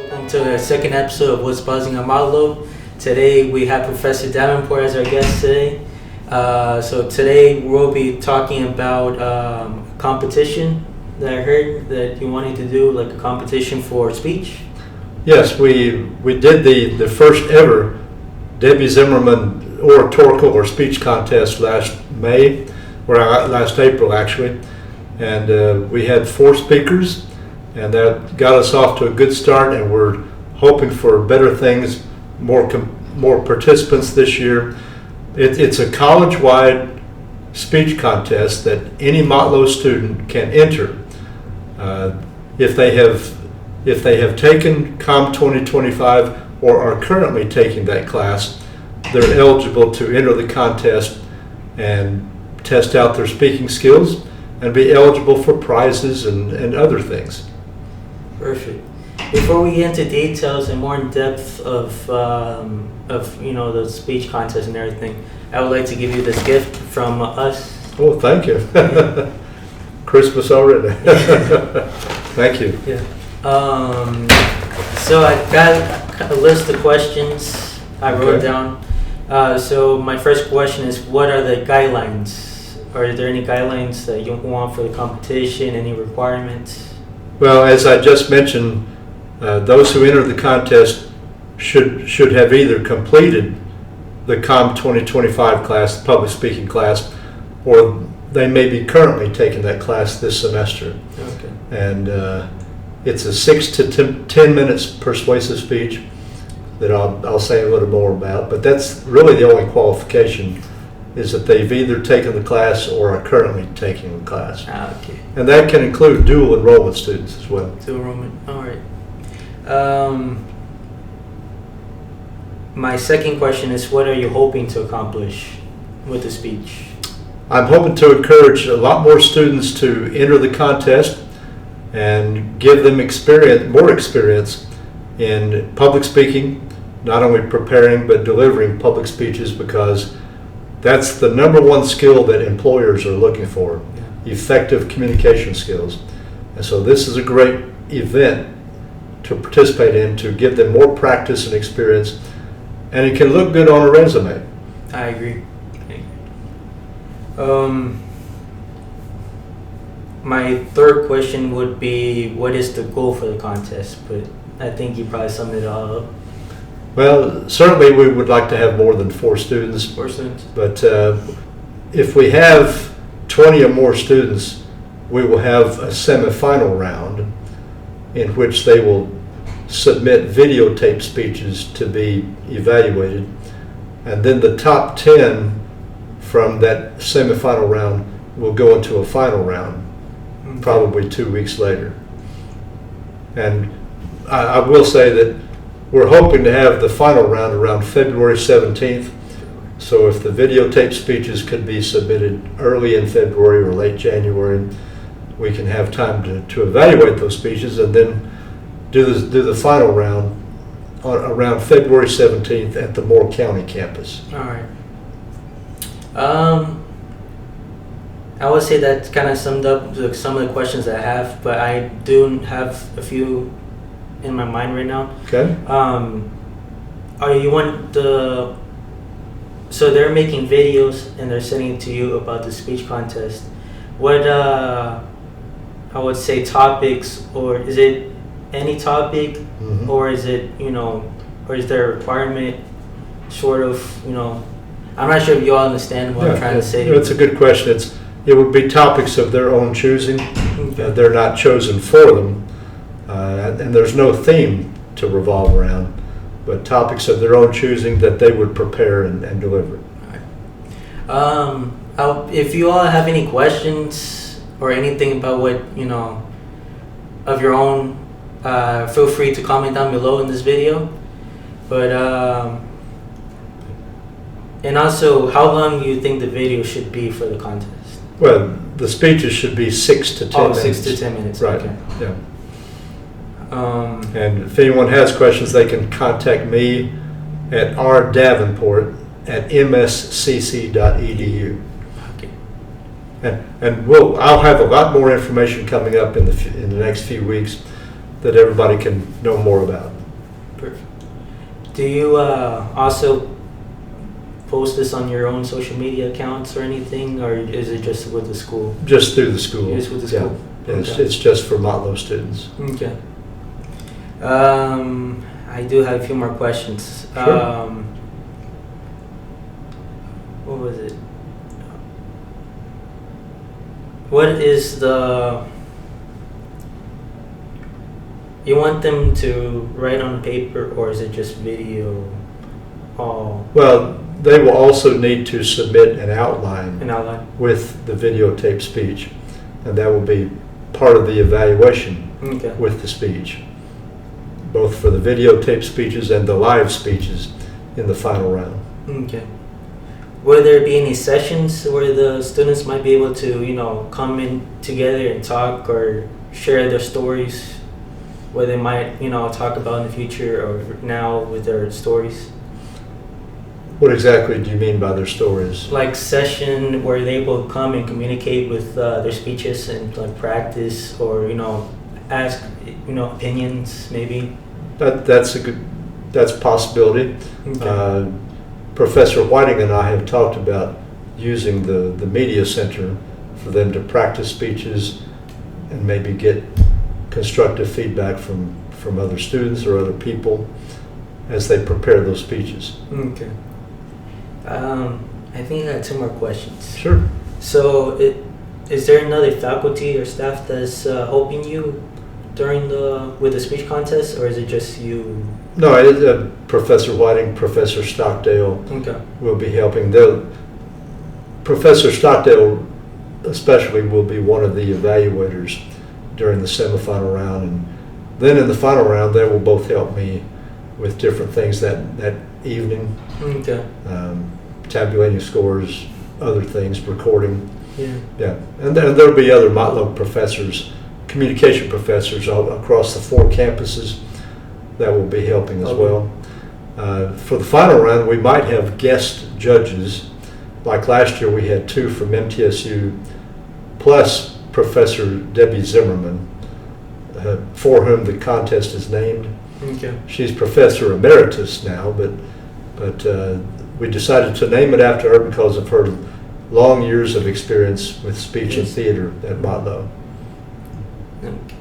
Welcome to the second episode of What's Buzzing on Motlow. Today we have Professor Davenport as our guest today. So today we'll be talking about competition that I heard that you wanted to do, like a competition for speech. Yes, we did the first ever Debbie Zimmerman oratorical or speech contest last April actually, and we had 4 speakers, and that got us off to a good start, and we're hoping for better things, more participants this year. It's a college-wide speech contest that any Motlow student can enter. If they have taken COM 2025 or are currently taking that class, they're eligible to enter the contest and test out their speaking skills and be eligible for prizes and other things. Perfect. Before we get into details and more in depth of the speech contest and everything, I would like to give you this gift from us. Oh, thank you. Christmas already. Thank you. Yeah. So I got a list of questions I wrote down. So my first question is, what are the guidelines? Are there any guidelines that you want for the competition? Any requirements? Well, as I just mentioned, those who enter the contest should have either completed the COM 2025 class, the public speaking class, or they may be currently taking that class this semester. Okay. And it's a 6 to 10 minutes persuasive speech that I'll say a little more about, but that's really the only qualification, is that they've either taken the class or are currently taking the class. Okay. And that can include dual enrollment students as well. Dual enrollment, all right. My second question is, what are you hoping to accomplish with the speech? I'm hoping to encourage a lot more students to enter the contest and give them more experience in public speaking, not only preparing but delivering public speeches, because that's the #1 skill that employers are looking for, effective communication skills. And so this is a great event to participate in, to give them more practice and experience, and it can look good on a resume. I agree. My third question would be, what is the goal for the contest? But I think you probably summed it all up. Well, certainly we would like to have more than 4 students. 4 students. But if we have 20 or more students, we will have a semifinal round in which they will submit videotape speeches to be evaluated. And then the top 10 from that semifinal round will go into a final round, probably 2 weeks later. And I will say that we're hoping to have the final round around February 17th. So if the videotape speeches could be submitted early in February or late January, we can have time to evaluate those speeches and then do the final round around February 17th at the Moore County campus. All right. I would say that kind of summed up some of the questions I have, but I do have a few in my mind right now. Okay. So they're making videos and they're sending it to you about the speech contest. What I would say topics, or is it any topic, or is it, or is there a requirement sort of, I'm not sure if you all understand what I'm trying to say. That's a good question. It would be topics of their own choosing. They're not chosen for them, and there's no theme to revolve around, but topics of their own choosing that they would prepare and deliver. All right. If you all have any questions or anything about what, of your own, feel free to comment down below in this video. But and also, how long do you think the video should be for the contest? Well, the speeches should be 6 to 10 minutes. 6 to 10 minutes. Right. Okay. Yeah. And if anyone has questions, they can contact me at rdavenport@mscc.edu. Okay. And I'll have a lot more information coming up in the next few weeks that everybody can know more about. Do you also post this on your own social media accounts or anything, or is it just with the school? Just through the school. Just with the school. Yeah, Okay. it's just for Motlow students. Okay. I do have a few more questions. Sure. What was it? What is the... You want them to write on paper, or is it just video? Oh, Well, they will also need to submit an outline an outline. with the videotape speech, and that will be part of the evaluation Okay. with the speech, both for the videotape speeches and the live speeches in the final round. Okay. Will there be any sessions where the students might be able to, come in together and talk or share their stories, where they might, talk about in the future or now with their stories? What exactly do you mean by their stories? Like session where they will come and communicate with their speeches and like practice or, ask, opinions maybe? That's a possibility. Okay. Professor Whiting and I have talked about using the media center for them to practice speeches and maybe get constructive feedback from other students or other people as they prepare those speeches. Okay. I think I got two more questions. Sure. So, is there another faculty or staff that's helping you with the speech contest, or is it just you? No, Professor Whiting, Professor Stockdale Okay. will be helping. Professor Stockdale especially will be one of the evaluators during the semifinal round, and then in the final round they will both help me with different things that evening, Okay. tabulating scores, other things, recording. Yeah. Yeah, and then there'll be other Motlow professors, communication professors all across the 4 campuses that will be helping as Okay. well. For the final round, we might have guest judges. Like last year, we had 2 from MTSU, plus Professor Debbie Zimmerman, for whom the contest is named. Okay. She's Professor Emeritus now, but we decided to name it after her because of her long years of experience with speech and theater at Motlow. Okay.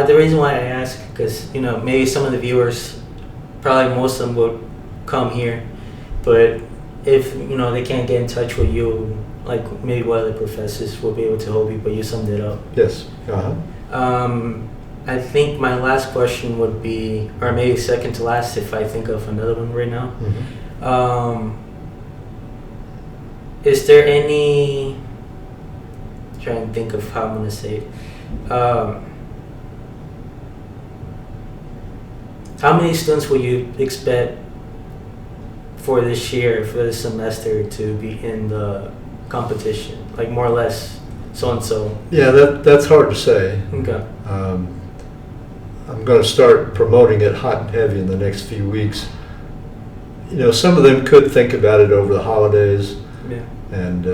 The reason why I ask, because maybe some of the viewers, probably most of them will come here, but if they can't get in touch with you, like maybe one of the professors will be able to help you, but you summed it up. Yes. Uh-huh. I think my last question would be, or maybe second to last, if I think of another one right now. Mm-hmm. Is there any? Trying to think of how I'm gonna say it. How many students will you expect for this year, for this semester, to be in the competition? Like more or less, so and so. Yeah, that's hard to say. Okay. I'm going to start promoting it hot and heavy in the next few weeks. Some of them could think about it over the holidays. Yeah. And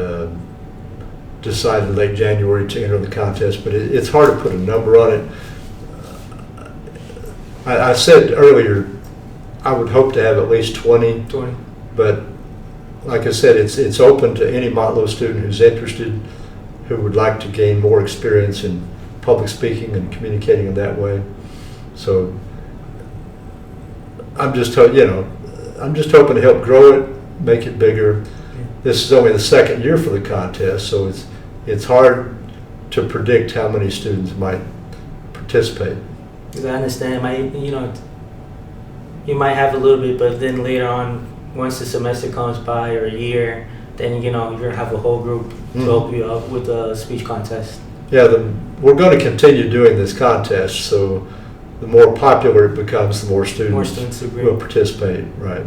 decide in late January to enter the contest, but it's hard to put a number on it. I said earlier I would hope to have at least 20, but like I said, it's open to any Motlow student who's interested, who would like to gain more experience in public speaking and communicating in that way. So I'm just hoping to help grow it, make it bigger. This is only the second year for the contest, so it's hard to predict how many students might participate. Because I understand, you might have a little bit, but then later on, once the semester comes by or a year, then you're gonna have a whole group to help you out with the speech contest. Yeah, we're going to continue doing this contest, so the more popular it becomes, the more students will participate. Right.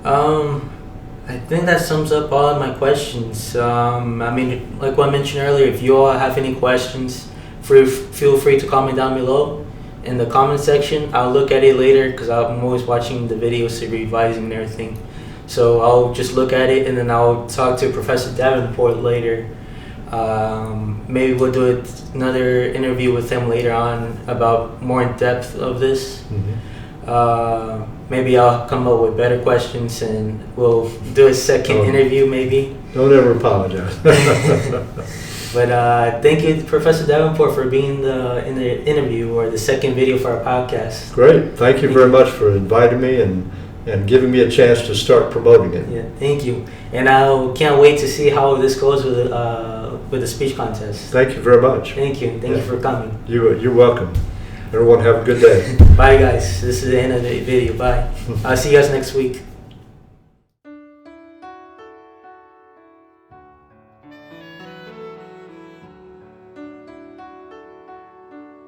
I think that sums up all of my questions. Like what I mentioned earlier, if you all have any questions, feel free to comment down below in the comment section. I'll look at it later because I'm always watching the videos, revising and everything. So I'll just look at it and then I'll talk to Professor Davenport later. Maybe we'll do another interview with him later on about more in depth of this. Mm-hmm. Maybe I'll come up with better questions and we'll do a second interview maybe. Don't ever apologize. But thank you, Professor Davenport, for being in the interview or the second video for our podcast. Great. Thank you very much for inviting me and giving me a chance to start promoting it. Yeah, thank you. And I can't wait to see how this goes with the speech contest. Thank you very much. Thank you. Thank you for coming. You're welcome. Everyone have a good day. Bye, guys. This is the end of the video. Bye. I'll see you guys next week.